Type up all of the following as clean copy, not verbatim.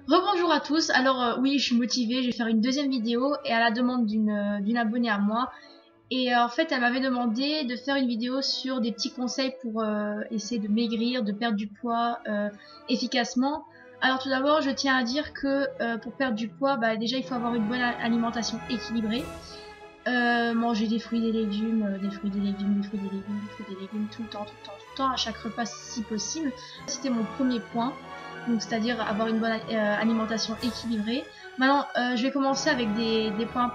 Rebonjour à tous. Alors oui, je suis motivée, je vais faire une deuxième vidéo et à la demande d'une abonnée à moi. Et en fait, elle m'avait demandé de faire une vidéo sur des petits conseils pour essayer de maigrir, de perdre du poids efficacement. Alors tout d'abord, je tiens à dire que pour perdre du poids, déjà il faut avoir une bonne alimentation équilibrée. Manger des fruits, des légumes, des fruits, des légumes, des fruits, des légumes, des fruits, des légumes tout le temps, tout le temps, tout le temps, à chaque repas si possible. C'était mon premier point, donc c'est-à-dire avoir une bonne alimentation équilibrée. Maintenant, je vais commencer avec des points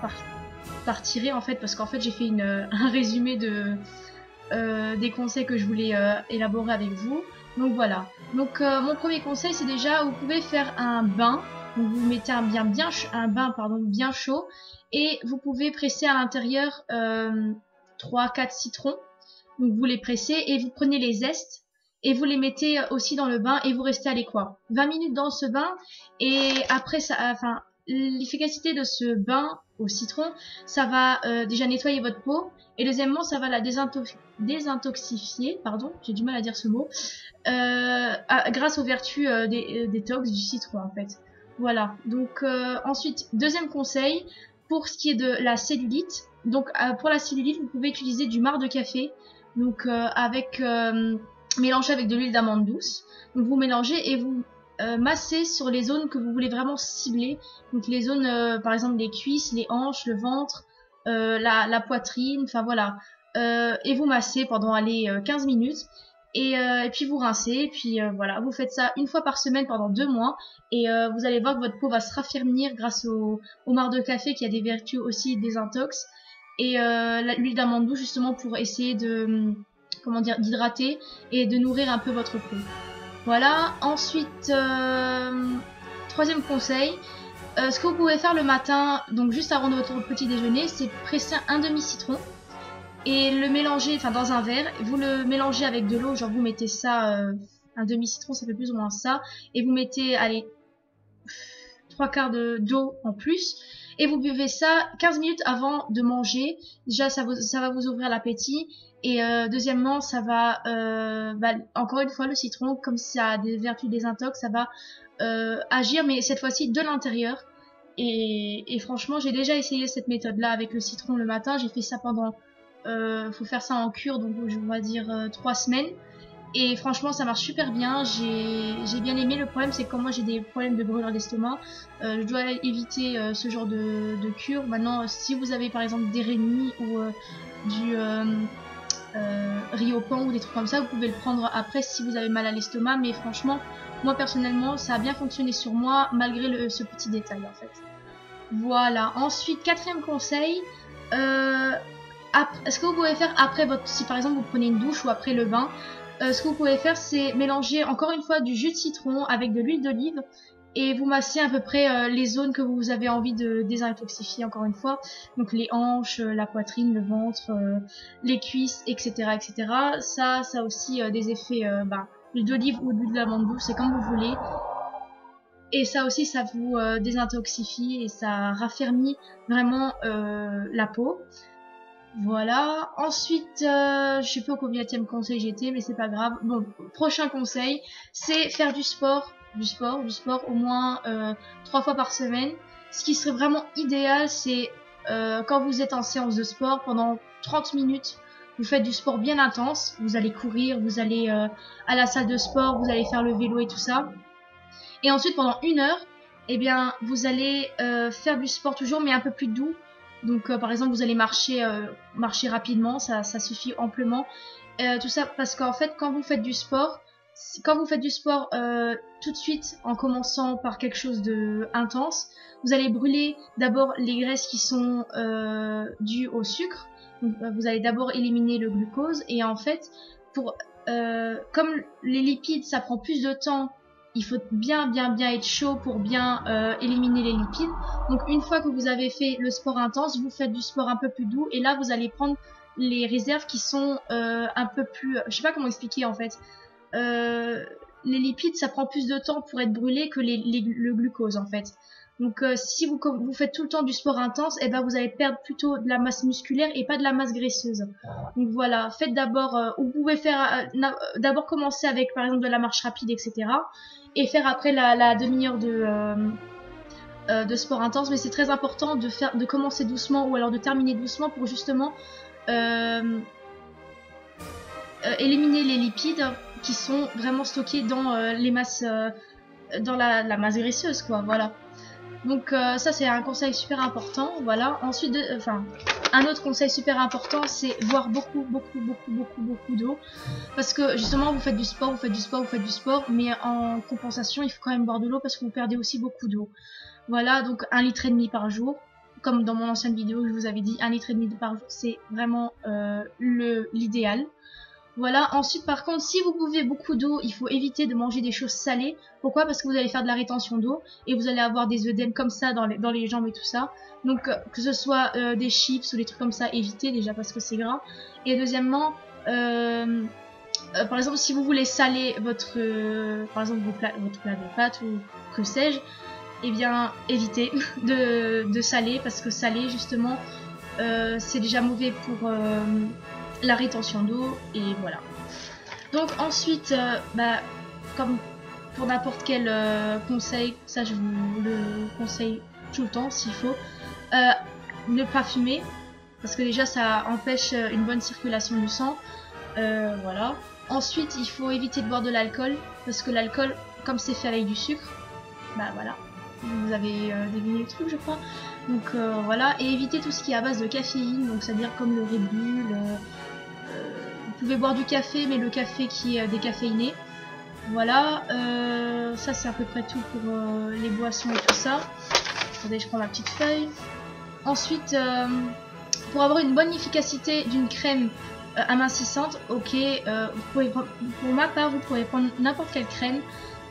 par tirer en fait, parce qu'en fait j'ai fait un résumé des conseils que je voulais élaborer avec vous. Donc voilà. Donc mon premier conseil, c'est déjà, vous pouvez faire un bain. Donc vous mettez un bain bien chaud et vous pouvez presser à l'intérieur 3-4 citrons. Donc vous les pressez et vous prenez les zestes et vous les mettez aussi dans le bain et vous restez à l'équois. 20 minutes dans ce bain et après ça, enfin l'efficacité de ce bain au citron, ça va déjà nettoyer votre peau et deuxièmement ça va la désintoxifier, pardon, j'ai du mal à dire ce mot, grâce aux vertus détox du citron en fait. Voilà, donc ensuite, deuxième conseil, pour ce qui est de la cellulite, donc pour la cellulite, vous pouvez utiliser du marc de café, donc mélangé avec de l'huile d'amande douce. Donc vous mélangez et vous massez sur les zones que vous voulez vraiment cibler, donc les zones par exemple les cuisses, les hanches, le ventre, la poitrine, enfin voilà, et vous massez pendant 15 minutes. Et puis vous rincez, et puis voilà, vous faites ça une fois par semaine pendant 2 mois, et vous allez voir que votre peau va se raffermir grâce au marc de café qui a des vertus aussi désintox, et l'huile d'amande douce justement pour essayer de, comment dire, d'hydrater et de nourrir un peu votre peau. Voilà, ensuite, troisième conseil, ce que vous pouvez faire le matin, donc juste avant votre petit déjeuner, c'est presser un demi-citron et le mélanger, enfin dans un verre, vous le mélangez avec de l'eau, genre vous mettez ça, un demi-citron, ça fait plus ou moins ça, et vous mettez, allez, 3 quarts d'eau en plus, et vous buvez ça 15 minutes avant de manger. Déjà, ça va vous ouvrir l'appétit, et deuxièmement, ça va, encore une fois, le citron, comme ça a des vertus désintox, ça va agir, mais cette fois-ci de l'intérieur. Et franchement, j'ai déjà essayé cette méthode-là avec le citron le matin. J'ai fait ça pendant, faut faire ça en cure, donc on va dire 3 semaines. Et franchement, ça marche super bien. J'ai bien aimé. Le problème, c'est que quand moi j'ai des problèmes de brûlure d'estomac, je dois éviter ce genre de cure. Maintenant, si vous avez par exemple des rénis ou du riz au pain ou des trucs comme ça, vous pouvez le prendre après si vous avez mal à l'estomac. Mais franchement, moi personnellement, ça a bien fonctionné sur moi malgré ce petit détail en fait. Voilà. Ensuite, quatrième conseil. Ce que vous pouvez faire après si par exemple vous prenez une douche ou après le bain, ce que vous pouvez faire, c'est mélanger encore une fois du jus de citron avec de l'huile d'olive et vous massez à peu près les zones que vous avez envie de désintoxifier encore une fois. Donc les hanches, la poitrine, le ventre, les cuisses, etc., etc. Ça a aussi des effets, l'huile d'olive ou de l'huile d'amande douce, c'est comme vous voulez. Et ça aussi, ça vous désintoxifie et ça raffermit vraiment la peau. Voilà. Ensuite, je sais pas au combienième conseil j'étais, mais c'est pas grave. Bon, prochain conseil, c'est faire du sport au moins 3 fois par semaine. Ce qui serait vraiment idéal, c'est quand vous êtes en séance de sport, pendant 30 minutes, vous faites du sport bien intense. Vous allez courir, vous allez à la salle de sport, vous allez faire le vélo et tout ça. Et ensuite, pendant 1 heure, eh bien, vous allez faire du sport toujours, mais un peu plus doux. Donc, par exemple, vous allez marcher rapidement, ça suffit amplement. Tout ça parce qu'en fait, quand vous faites du sport, tout de suite, en commençant par quelque chose de intense, vous allez brûler d'abord les graisses qui sont dues au sucre. Donc, vous allez d'abord éliminer le glucose. Et en fait, comme les lipides, ça prend plus de temps, il faut bien être chaud pour bien éliminer les lipides. Donc une fois que vous avez fait le sport intense, vous faites du sport un peu plus doux et là vous allez prendre les réserves qui sont un peu plus, je sais pas comment expliquer en fait. Les lipides, ça prend plus de temps pour être brûlé que le glucose en fait. Donc si vous faites tout le temps du sport intense, et ben vous allez perdre plutôt de la masse musculaire et pas de la masse graisseuse. Donc voilà, faites d'abord, vous pouvez faire d'abord commencer avec par exemple de la marche rapide, etc. Et faire après la demi-heure de sport intense. Mais c'est très important de commencer doucement ou alors de terminer doucement pour justement éliminer les lipides qui sont vraiment stockés dans les masses, dans la masse graisseuse, quoi. Voilà. Donc ça c'est un conseil super important, voilà. Ensuite, un autre conseil super important, c'est boire beaucoup d'eau, parce que justement vous faites du sport, mais en compensation il faut quand même boire de l'eau parce que vous perdez aussi beaucoup d'eau. Voilà, donc 1,5 litre par jour, comme dans mon ancienne vidéo je vous avais dit, 1,5 litre par jour c'est vraiment l'idéal. Voilà, ensuite par contre, si vous buvez beaucoup d'eau, il faut éviter de manger des choses salées. Pourquoi? Parce que vous allez faire de la rétention d'eau et vous allez avoir des œdèmes comme ça dans les jambes et tout ça. Donc que ce soit des chips ou des trucs comme ça, évitez déjà parce que c'est gras. Et deuxièmement, par exemple, si vous voulez saler par exemple votre plat de pâtes ou que sais-je, eh bien évitez de saler parce que saler justement c'est déjà mauvais pour la rétention d'eau et voilà. Donc ensuite, comme pour n'importe quel conseil, ça je vous le conseille tout le temps s'il faut, ne pas fumer parce que déjà ça empêche une bonne circulation du sang. Voilà. Ensuite, il faut éviter de boire de l'alcool parce que l'alcool, comme c'est fait avec du sucre, voilà. Vous avez deviné le truc, je crois. Donc voilà, et éviter tout ce qui est à base de caféine, donc c'est-à-dire comme le Red Bull. Vous pouvez boire du café, mais le café qui est décaféiné. Voilà, ça c'est à peu près tout pour les boissons et tout ça. Attendez, je prends ma petite feuille. Ensuite, pour avoir une bonne efficacité d'une crème amincissante, ok, pour ma part, vous pouvez prendre n'importe quelle crème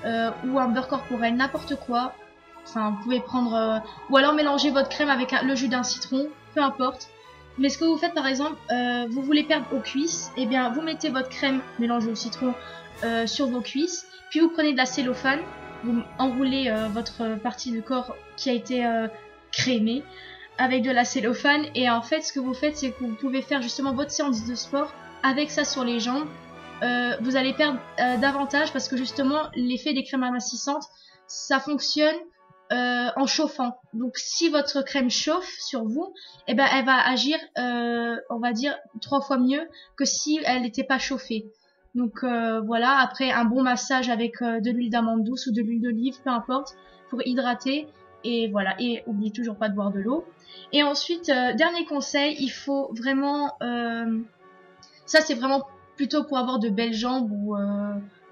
ou un beurre corporel, n'importe quoi. Enfin, vous pouvez prendre, ou alors mélanger votre crème avec le jus d'un citron, peu importe. Mais ce que vous faites par exemple, vous voulez perdre aux cuisses, et bien vous mettez votre crème mélangée au citron sur vos cuisses, puis vous prenez de la cellophane, vous enroulez votre partie du corps qui a été crémée avec de la cellophane, et en fait ce que vous faites c'est que vous pouvez faire justement votre séance de sport avec ça sur les jambes. Vous allez perdre davantage parce que justement l'effet des crèmes amincissantes ça fonctionne en chauffant. Donc si votre crème chauffe sur vous, eh ben elle va agir on va dire 3 fois mieux que si elle n'était pas chauffée. Donc voilà, après un bon massage avec de l'huile d'amande douce ou de l'huile d'olive, peu importe, pour hydrater. Et voilà, et n'oubliez toujours pas de boire de l'eau. Et ensuite, dernier conseil, il faut vraiment ça c'est vraiment plutôt pour avoir de belles jambes ou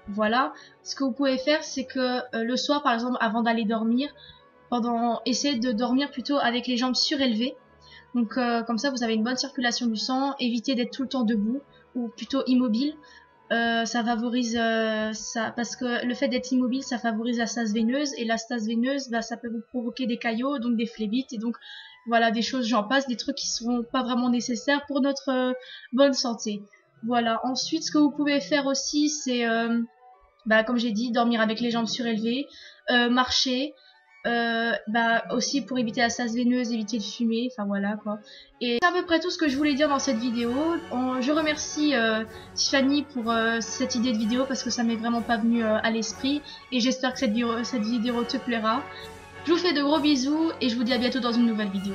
voilà. Ce que vous pouvez faire, c'est que le soir, par exemple, avant d'aller dormir, essayez de dormir plutôt avec les jambes surélevées. Donc comme ça, vous avez une bonne circulation du sang. Évitez d'être tout le temps debout ou plutôt immobile. Ça favorise ça parce que le fait d'être immobile, ça favorise la stase veineuse et la stase veineuse, ça peut vous provoquer des caillots, donc des phlébites et donc voilà des choses, j'en passe, des trucs qui seront pas vraiment nécessaires pour notre bonne santé. Voilà. Ensuite, ce que vous pouvez faire aussi, c'est comme j'ai dit, dormir avec les jambes surélevées, marcher, aussi pour éviter la stase veineuse, éviter de fumer, enfin voilà quoi. Et c'est à peu près tout ce que je voulais dire dans cette vidéo. Je remercie Tiffany pour cette idée de vidéo parce que ça m'est vraiment pas venu à l'esprit et j'espère que cette vidéo te plaira. Je vous fais de gros bisous et je vous dis à bientôt dans une nouvelle vidéo.